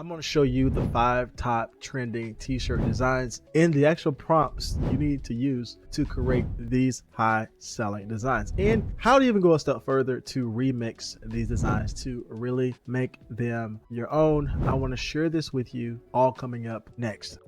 I'm going to show you the 5 top trending t-shirt designs and the actual prompts you need to use to create these high selling designs, and how to even go a step further to remix these designs to really make them your own. I want to share this with you, all coming up next.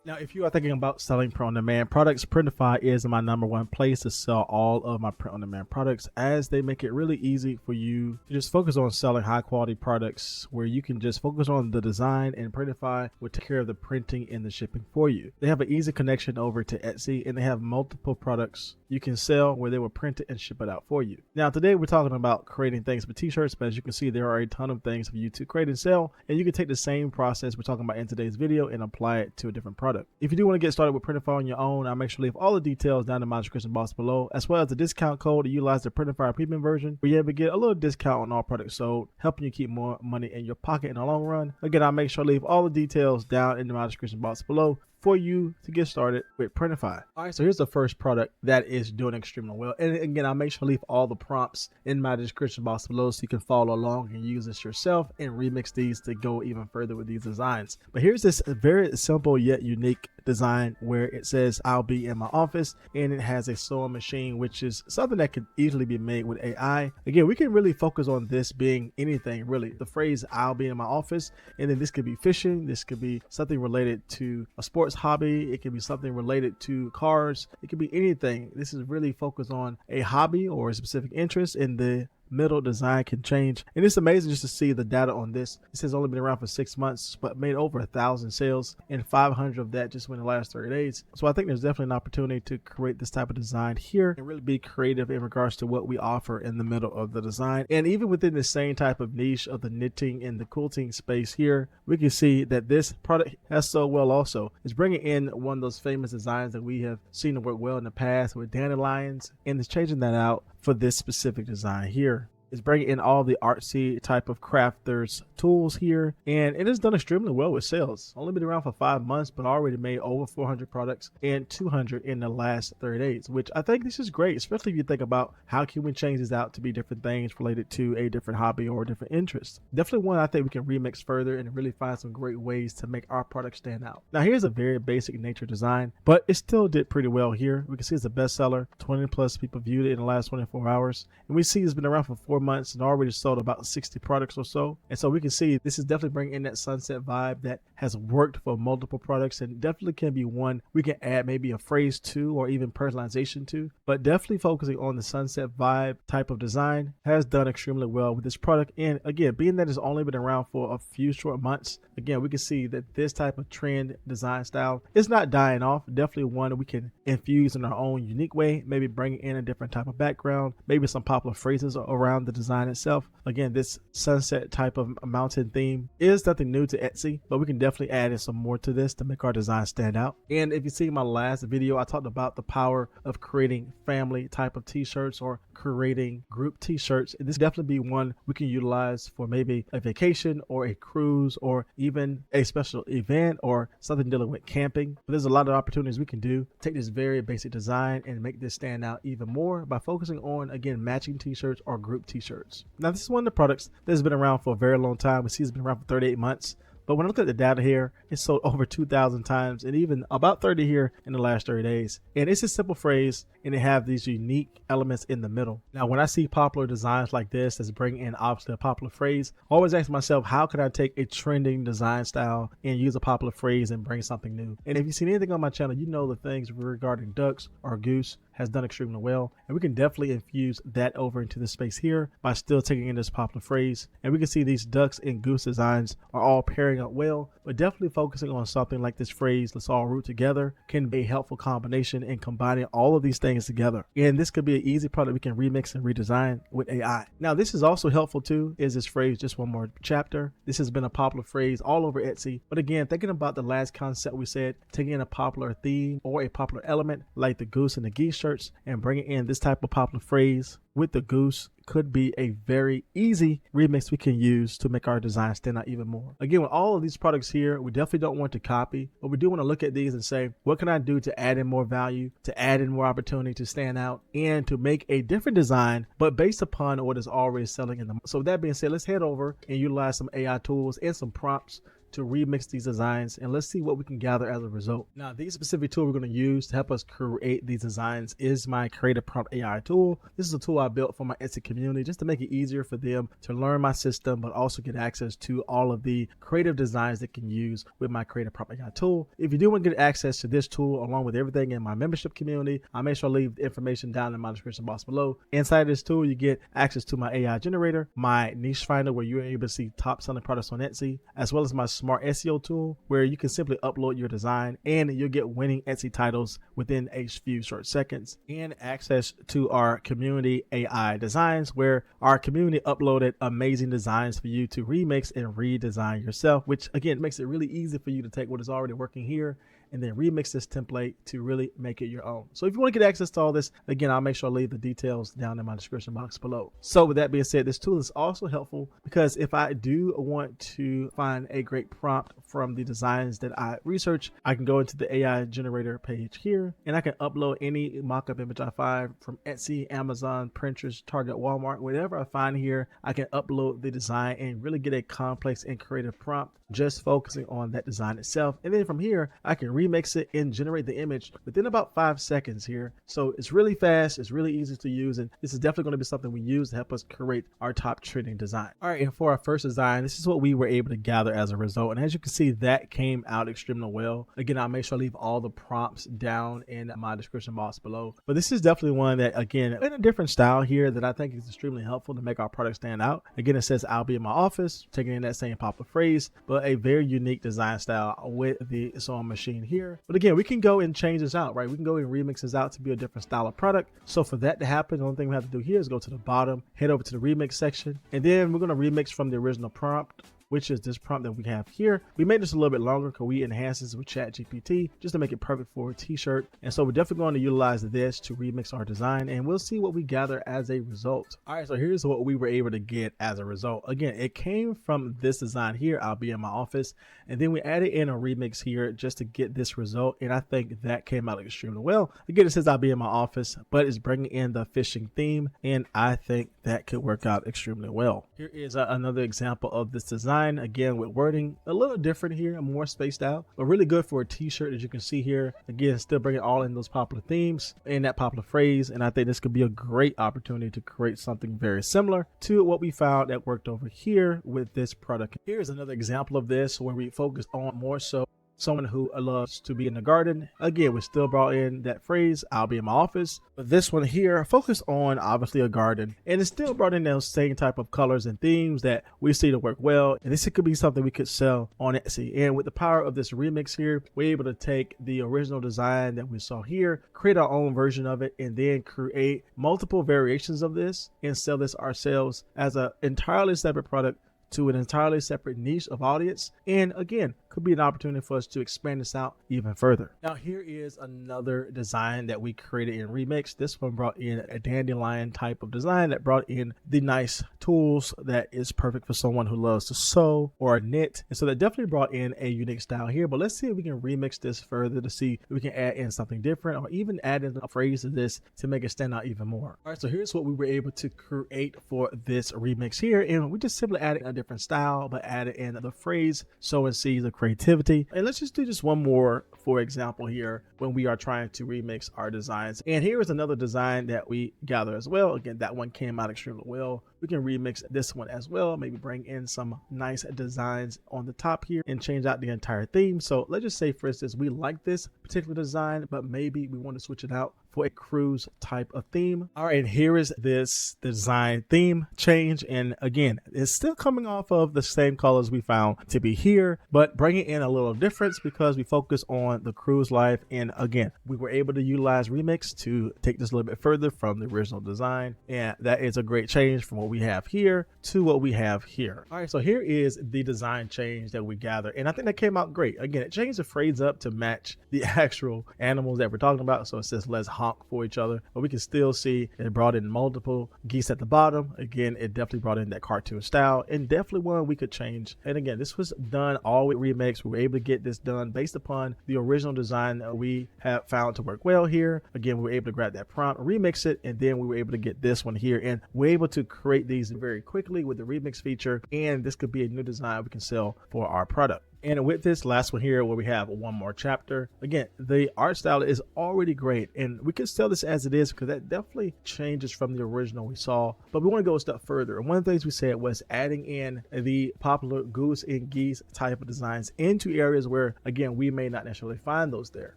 Now, if you are thinking about selling print-on-demand products, Printfy is my #1 place to sell all of my print-on-demand products, as they make it really easy for you to just focus on selling high-quality products where you can just focus on the design, and Printfy will take care of the printing and the shipping for you. They have an easy connection over to Etsy, and they have multiple products you can sell where they will print it and ship it out for you. Now, today we're talking about creating things for t-shirts, but as you can see, there are a ton of things for you to create and sell, and you can take the same process we're talking about in today's video and apply it to a different product. If you do want to get started with Printfy on your own, I'll make sure to leave all the details down in my description box below, as well as the discount code to utilize the Printfy premium version, where you're able to get a little discount on all products sold, helping you keep more money in your pocket in the long run. Again, I'll make sure to leave all the details down in my description box below for you to get started with Printfy. All right, so here's the first product that is doing extremely well. And again, I'll make sure to leave all the prompts in my description box below so you can follow along and use this yourself and remix these to go even further with these designs. But here's this very simple yet unique design where it says "I'll be in my office," and it has a sewing machine, which is something that could easily be made with AI. Again, we can really focus on this being anything really. The phrase "I'll be in my office," and then this could be fishing, this could be something related to a sports hobby, it could be something related to cars, it could be anything. This is really focused on a hobby or a specific interest, and the middle design can change. And it's amazing just to see the data on this. This has only been around for 6 months, but made over 1,000 sales, and 500 of that just within the last 30 days. So I think there's definitely an opportunity to create this type of design here and really be creative in regards to what we offer in the middle of the design. And even within the same type of niche of the knitting and the quilting space here, we can see that this product has sold well also. It's bringing in one of those famous designs that we have seen work well in the past with dandelions, and it's changing that out for this specific design here. It's bringing in all the artsy type of crafters tools here, and it has done extremely well with sales. Only been around for 5 months, but already made over 400 products and 200 in the last 30 days, which I think this is great, especially if you think about how can we change this out to be different things related to a different hobby or a different interest. Definitely one I think we can remix further and really find some great ways to make our product stand out. Now, here's a very basic nature design, but it still did pretty well here. We can see it's a bestseller. 20+ people viewed it in the last 24 hours, and we see it's been around for 4 months and already sold about 60 products or so. And so we can see this is definitely bringing in that sunset vibe that has worked for multiple products, and definitely can be one we can add maybe a phrase to or even personalization to. But definitely focusing on the sunset vibe type of design has done extremely well with this product. And again, being that it's only been around for a few short months, again, we can see that this type of trend design style is not dying off. Definitely one we can infuse in our own unique way, maybe bringing in a different type of background, maybe some popular phrases around the design itself. Again, this sunset type of mountain theme is nothing new to Etsy, but we can definitely add in some more to this to make our design stand out. And if you see my last video, I talked about the power of creating family type of t-shirts or creating group t-shirts. This definitely be one we can utilize for maybe a vacation or a cruise or even a special event or something dealing with camping. But there's a lot of opportunities we can do. Take this very basic design and make this stand out even more by focusing on, again, matching t-shirts or group t-shirts. Now, this is one of the products that's been around for a very long time. We see it's been around for 38 months. But when I look at the data here, it's sold over 2,000 times and even about 30 here in the last 30 days. And it's a simple phrase, and it have these unique elements in the middle. Now, when I see popular designs like this that's bringing in obviously a popular phrase, I always ask myself, how can I take a trending design style and use a popular phrase and bring something new? And if you've seen anything on my channel, you know the things regarding ducks or goose has done extremely well, and we can definitely infuse that over into the space here by still taking in this popular phrase. And we can see these ducks and goose designs are all pairing up well, but definitely focusing on something like this phrase, "let's all root together," can be a helpful combination in combining all of these things together. And this could be an easy product we can remix and redesign with AI. Now, this is also helpful too, is this phrase, "just one more chapter." This has been a popular phrase all over Etsy, but again, thinking about the last concept we said, taking in a popular theme or a popular element like the goose and the geese shirts and bringing in this type of popular phrase with the goose could be a very easy remix we can use to make our design stand out even more. Again, with all of these products here, we definitely don't want to copy, but we do want to look at these and say, what can I do to add in more value, to add in more opportunity to stand out, and to make a different design, but based upon what is already selling in the market. So with that being said, let's head over and utilize some AI tools and some prompts to remix these designs, and let's see what we can gather as a result. Now, the specific tool we're going to use to help us create these designs is my Creative Prompt AI tool. This is a tool I built for my Etsy community just to make it easier for them to learn my system, but also get access to all of the creative designs they can use with my Creative Prompt AI tool. If you do want to get access to this tool along with everything in my membership community, I'll make sure I leave the information down in my description box below. Inside this tool, you get access to my AI generator, my niche finder where you're able to see top selling products on Etsy, as well as my smart SEO tool where you can simply upload your design and you'll get winning Etsy titles within a few short seconds, and access to our community AI designs where our community uploaded amazing designs for you to remix and redesign yourself, which again makes it really easy for you to take what is already working here and then remix this template to really make it your own. So if you want to get access to all this, again, I'll make sure I leave the details down in my description box below. So with that being said, this tool is also helpful because if I do want to find a great prompt from the designs that I research, I can go into the AI generator page here and I can upload any mockup image I find from Etsy, Amazon, Pinterest, Target, Walmart, whatever I find here. I can upload the design and really get a complex and creative prompt just focusing on that design itself. And then from here, I can remix it and generate the image within about 5 seconds here. So it's really fast, it's really easy to use, and this is definitely going to be something we use to help us create our top trending design. All right, and for our first design, this is what we were able to gather as a result. And as you can see, that came out extremely well. Again, I'll make sure I leave all the prompts down in my description box below. But this is definitely one that, again, in a different style here that I think is extremely helpful to make our product stand out. Again, it says, I'll be in my office, taking in that same popular phrase, but a very unique design style with the sewing machine here. But again, we can go and change this out, right? We can go and remix this out to be a different style of product. So for that to happen, the only thing we have to do here is go to the bottom, head over to the remix section, and then we're going to remix from the original prompt, which is this prompt that we have here. We made this a little bit longer because we enhanced this with ChatGPT just to make it perfect for a t-shirt. And so we're definitely going to utilize this to remix our design, and we'll see what we gather as a result. All right, so here's what we were able to get as a result. Again, it came from this design here, I'll be in my office, and then we added in a remix here just to get this result, and I think that came out extremely well. Again, it says I'll be in my office, but it's bringing in the fishing theme, and I think that could work out extremely well. Here is another example of this design, again with wording a little different here, more spaced out, but really good for a t-shirt. As you can see here, again, still bringing all in those popular themes and that popular phrase, and I think this could be a great opportunity to create something very similar to what we found that worked over here with this product. Here's another example of this where we focus on more so someone who loves to be in the garden. Again, we still brought in that phrase, I'll be in my office, but this one here focused on obviously a garden, and it still brought in those same type of colors and themes that we see to work well. And this could be something we could sell on Etsy. And with the power of this remix here, we're able to take the original design that we saw here, create our own version of it, and then create multiple variations of this and sell this ourselves as an entirely separate product to an entirely separate niche of audience. And again, could be an opportunity for us to expand this out even further. Now here is another design that we created in Remix. This one brought in a dandelion type of design that brought in the nice tools that is perfect for someone who loves to sew or knit. And so that definitely brought in a unique style here, but let's see if we can remix this further to see if we can add in something different or even add in a phrase to this to make it stand out even more. All right, so here's what we were able to create for this remix here. And we just simply added a different style, but added in the phrase, sow and seeds of creativity. And let's just do just one more, for example, here when we are trying to remix our designs. And here is another design that we gather as well. Again, that one came out extremely well. We can remix this one as well, maybe bring in some nice designs on the top here and change out the entire theme. So let's just say, for instance, we like this particular design, but maybe we want to switch it out for a cruise type of theme. All right, and here is this design theme change. And again, it's still coming off of the same colors we found to be here, but bringing in a little difference because we focus on the cruise life. And again, we were able to utilize Remix to take this a little bit further from the original design. And that is a great change from what what we have here to what we have here. All right, so here is the design change that we gathered, and I think that came out great. Again, it changed the phrase up to match the actual animals that we're talking about, so it says let's honk for each other, but we can still see it brought in multiple geese at the bottom. Again, it definitely brought in that cartoon style, and definitely one we could change. And again, this was done all with remix. We were able to get this done based upon the original design that we have found to work well here. Again, we were able to grab that prompt, remix it, and then we were able to get this one here, and we're able to create these very quickly with the remix feature, and this could be a new design we can sell for our product. And with this last one here, where we have one more chapter, again, the art style is already great, and we can sell this as it is because that definitely changes from the original we saw, but we want to go a step further. And one of the things we said was adding in the popular goose and geese type of designs into areas where, again, we may not necessarily find those there.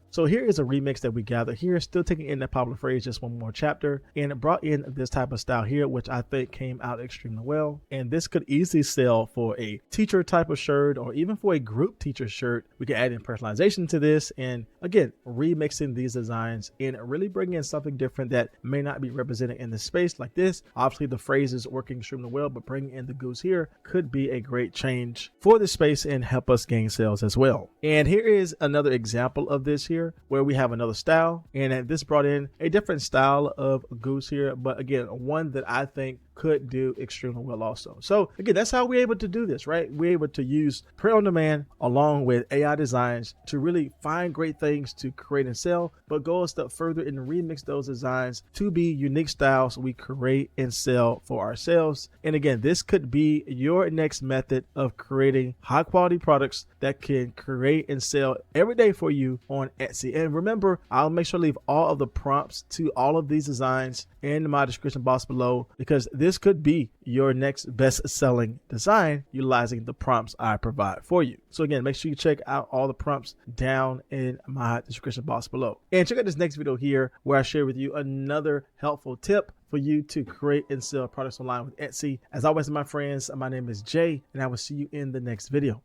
So here is a remix that we gathered here, still taking in that popular phrase, just one more chapter, and it brought in this type of style here, which I think came out extremely well. And this could easily sell for a teacher type of shirt, or even for a group teacher shirt. We can add in personalization to this, and again, remixing these designs and really bringing in something different that may not be represented in the space like this. Obviously the phrase is working extremely well, but bringing in the goose here could be a great change for the space and help us gain sales as well. And here is another example of this here, where we have another style, and this brought in a different style of goose here, but again, one that I think could do extremely well also. So again, that's how we're able to do this, right? We're able to use print on demand along with AI designs to really find great things to create and sell, but go a step further and remix those designs to be unique styles we create and sell for ourselves. And again, this could be your next method of creating high quality products that can create and sell every day for you on Etsy. And remember, I'll make sure to leave all of the prompts to all of these designs in my description box below, because this could be your next best-selling design utilizing the prompts I provide for you. So again, make sure you check out all the prompts down in my description box below. And check out this next video here, where I share with you another helpful tip for you to create and sell products online with Etsy. As always, my friends, my name is Jay, and I will see you in the next video.